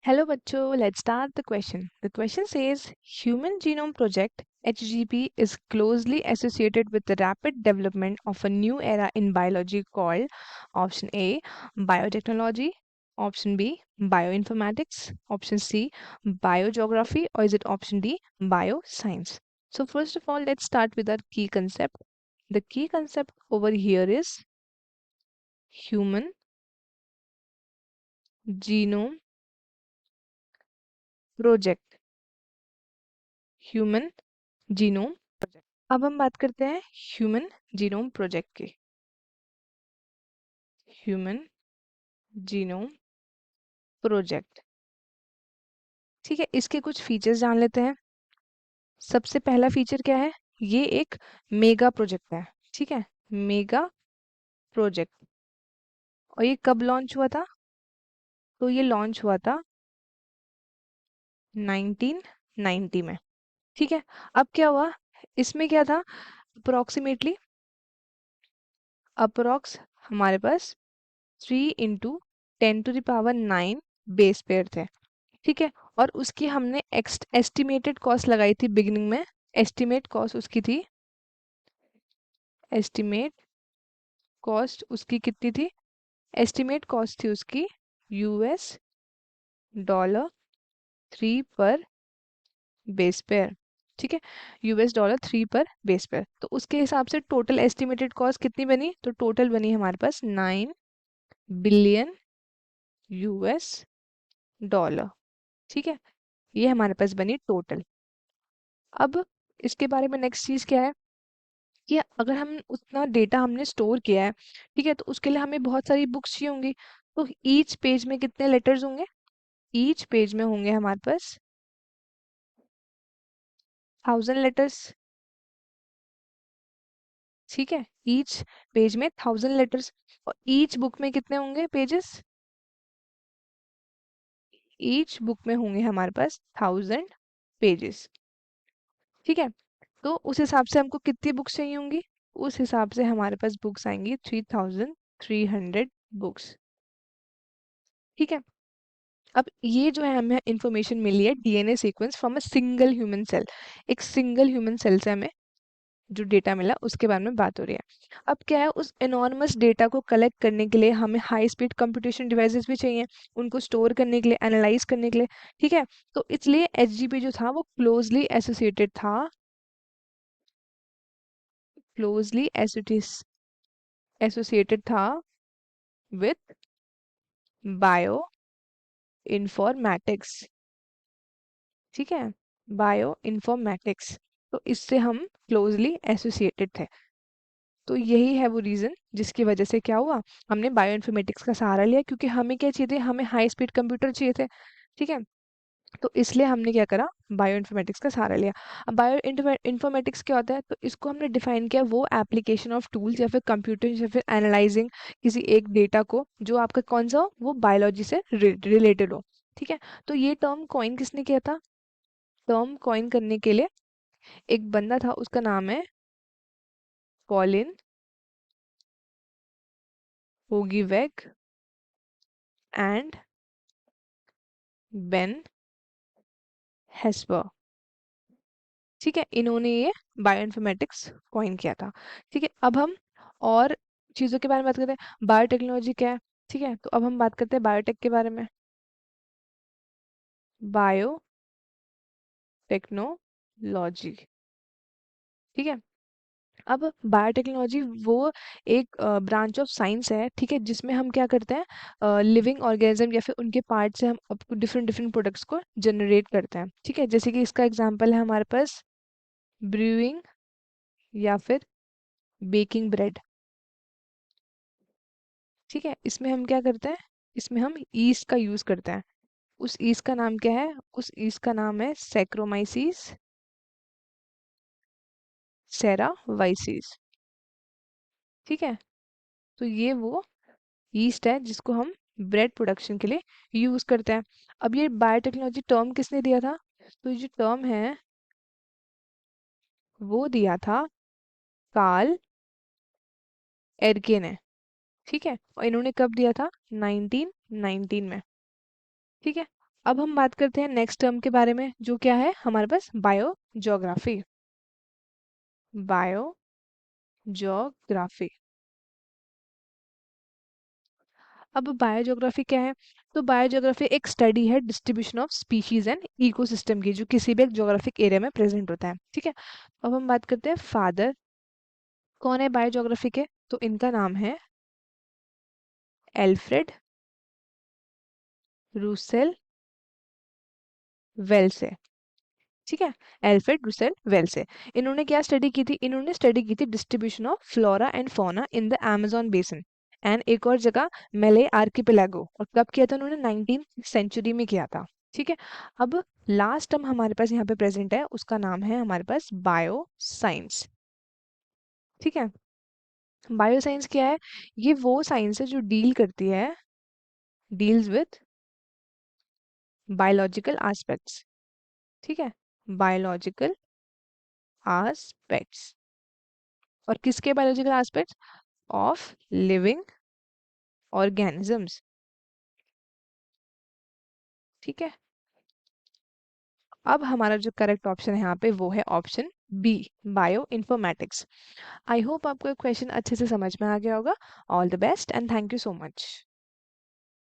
Hello bachcho, let's start the question. The question says Human Genome Project HGP is closely associated with the rapid development of a new era in biology called option A biotechnology, option B bioinformatics, option C biogeography, or is it option D bioscience? So first of all, let's start with our key concept. The key concept over here is Human Genome Project. Human genome project. अब हम बात करते हैं human genome project की। Human genome project, ठीक है। इसके कुछ फीचर्स जान लेते हैं। सबसे पहला फीचर क्या है? ये एक मेगा प्रोजेक्ट है, ठीक है। Mega project. और ये कब लॉन्च हुआ था? तो ये लॉन्च हुआ था 1990 में, ठीक है। अब क्या हुआ इसमें? क्या था? अप्रोक्सीमेटली अप्रोक्स हमारे पास 3 × 10⁹ बेस पेयर थे, ठीक है। और उसकी हमने एस्टिमेटेड कॉस्ट लगाई थी बिगिनिंग में। एस्टिमेट कॉस्ट उसकी थी, एस्टिमेट कॉस्ट उसकी कितनी थी? एस्टिमेट कॉस्ट थी उसकी $3 पर बेस पेयर, ठीक है। $3 पर बेस पेयर। तो उसके हिसाब से टोटल एस्टिमेटेड कॉस्ट कितनी बनी? तो टोटल बनी हमारे पास $9 बिलियन, ठीक है। ये हमारे पास बनी टोटल। अब इसके बारे में नेक्स्ट चीज क्या है कि अगर हम उतना डेटा हमने स्टोर किया है, ठीक है, तो उसके लिए हमें बहुत सारी बुक्स चाहिए होंगी। तो ईच पेज में कितने लेटर्स होंगे? ईच पेज में होंगे हमारे पास 1000 लेटर्स, ठीक है। ईच पेज में 1000 लेटर्स। और ईच बुक में कितने होंगे पेजेस? ईच बुक में होंगे हमारे पास 1000 पेजेस, ठीक है। तो उस हिसाब से हमको कितनी बुक्स चाहिए होंगी? उस हिसाब से हमारे पास बुक्स आएंगी 3300 बुक्स, ठीक है। अब ये जो है हमें इंफॉर्मेशन मिली है DNA sequence from a single human cell. एक सिंगल ह्यूमन सेल से हमें जो डेटा मिला उसके बारे में बात हो रही है। अब क्या है, उस एनॉर्मस डेटा को कलेक्ट करने के लिए हमें हाई स्पीड कंप्यूटेशन डिवाइसेस भी चाहिए, उनको स्टोर करने के लिए, एनालाइज करने के लिए, ठीक है। तो इसलिए एचजीपी जो था वो क्लोजली एसोसिएटेड था, क्लोजली एसोसिएटेड था विथ बायो इन्फॉर्मेटिक्स, ठीक है। बायो इन्फॉर्मेटिक्स, तो इससे हम क्लोजली एसोसिएटेड थे। तो यही है वो रीजन जिसकी वजह से क्या हुआ, हमने बायो इन्फॉर्मेटिक्स का सहारा लिया। क्योंकि हमें क्या चाहिए थे? हमें हाई स्पीड कंप्यूटर चाहिए थे, ठीक है। तो इसलिए हमने क्या करा? बायो इन्फॉर्मेटिक्स का सहारा लिया। अब बायो इन्फॉर्मेटिक्स क्या होता है? तो इसको हमने डिफाइन किया वो एप्लीकेशन ऑफ टूल्स या फिर कंप्यूटर या फिर एनालाइजिंग किसी एक डेटा को जो आपका कौन सा हो, वो बायोलॉजी से रिलेटेड हो, ठीक है। तो ये टर्म कॉइन किसने किया था? टर्म कॉइन करने के लिए एक बंदा था, उसका नाम है कॉलिन होगीवेग एंड बेन हेस्पर, ठीक है। इन्होंने ये बायोइन्फॉर्मेटिक्स कॉइन किया था, ठीक है। अब हम और चीज़ों के बारे में बात करते हैं। बायोटेक्नोलॉजी क्या है, ठीक है। तो अब हम बात करते हैं बायोटेक के बारे में। बायोटेक्नोलॉजी, ठीक है। अब बायोटेक्नोलॉजी वो एक ब्रांच ऑफ साइंस है, ठीक है, जिसमें हम क्या करते हैं? लिविंग ऑर्गेनिज्म या फिर उनके पार्ट से हम डिफरेंट डिफरेंट प्रोडक्ट्स को जनरेट करते हैं, ठीक है। जैसे कि इसका एग्जांपल है हमारे पास ब्रूइंग या फिर बेकिंग ब्रेड, ठीक है। इसमें हम क्या करते हैं? इसमें हम ईस्ट का यूज करते हैं। उस ईस्ट का नाम क्या है? उस ईस्ट का नाम है सैक्रोमाइसीस सेरावाइसीस, ठीक है। तो ये वो ईस्ट है जिसको हम ब्रेड प्रोडक्शन के लिए यूज करते हैं। अब ये बायोटेक्नोलॉजी टर्म किसने दिया था? तो ये जो टर्म है वो दिया था कार्ल एर्के ने, ठीक है। और इन्होंने कब दिया था? 1919 में, ठीक है। अब हम बात करते हैं नेक्स्ट टर्म के बारे में, जो क्या है हमारे पास बायो ज्योग्राफी। Bio geography. अब बायोज्योग्राफी क्या है? तो बायोज्योग्राफी एक स्टडी है distribution of species and ecosystem की, जो किसी भी एक ज्योग्राफिक एरिया में प्रेजेंट होता है। ठीक है, अब हम बात करते हैं फादर कौन है बायोज्योग्राफी के। तो इनका नाम है एल्फ्रेड रूसेल वेल्से। ठीक है, एल्फ्रेड रुसेल वेल्से। इन्होंने क्या स्टडी की थी? इन्होंने स्टडी की थी distribution of flora and fauna in the Amazon basin and एक और जगह मेले आर्किपेलागो। और कब किया था उन्होंने? 19th सेंचुरी में किया था। ठीक है, अब लास्ट टर्म हमारे पास यहाँ पे प्रेजेंट है, उसका नाम है हमारे पास बायो साइंस। ठीक है, बायो साइंस क्या है? ये वो साइंस है जो डील करती है, डील्स विथ बायोलॉजिकल एस्पेक्ट्स। ठीक है, बायोलॉजिकल एस्पेक्ट्स। और किसके biological aspects? Of living organisms. ठीक है, अब हमारा जो करेक्ट ऑप्शन है यहाँ पे वो है option B, bioinformatics. I hope आपको क्वेश्चन अच्छे से समझ में आ गया होगा। All the best and thank you so much.